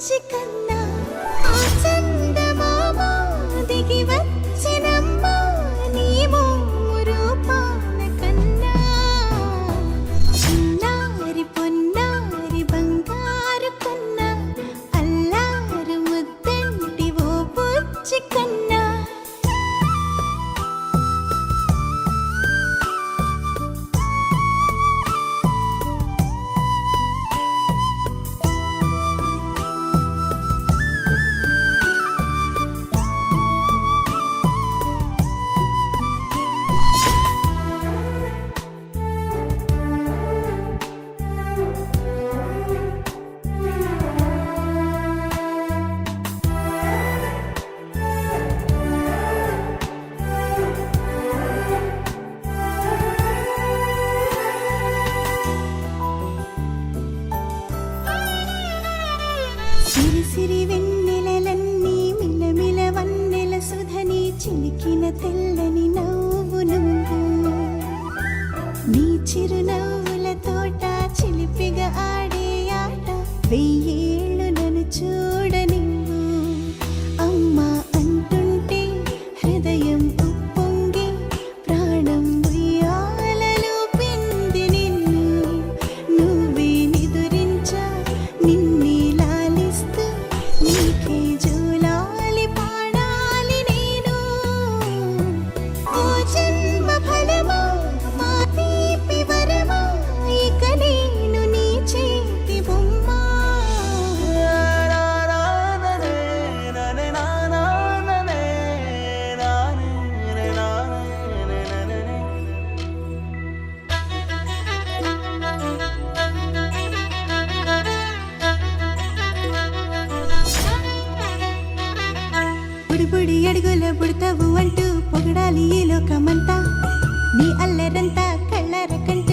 బుజ్జి కన్నా ఆ చందమామ దిగి వచ్చినమ్మ నీ మోము రూపాల కన్నా చిన్నారి పొన్నారి బంగారు కన్నా అల్లారు ముద్దంటి ఓ బుజ్జి కన్నా సిరి సిరి వెన్నెలలన్నీ మిలమిల వన్నెల సుధని చిలికిన తెల్లని నవ్వు నువ్వు నీ చిరునవ్వుల తోట చిలిపిగా ఆడే ఆట వెయ్యేళ్ళు నన్ను చూడనివ్వు అమ్మా అంటుంటే హృదయం ఉప్పొంగి ప్రాణం ఉయ్యాలలో పిండి నిన్ను నువ్వే నిదురించా నిన్నే లాలిస్తూ నీకే జూలాలి పాడాలి నేను ఓ జన్మ ఫలమా మా తీపి వరమా ఇక నేను నీ చేతి బొమ్మ బుడి బుడి అడుగుల బుడతావు అంటూ పొగడాలి ఈ లోకమంతా నీ అల్లరంతా కళ్ళార కంట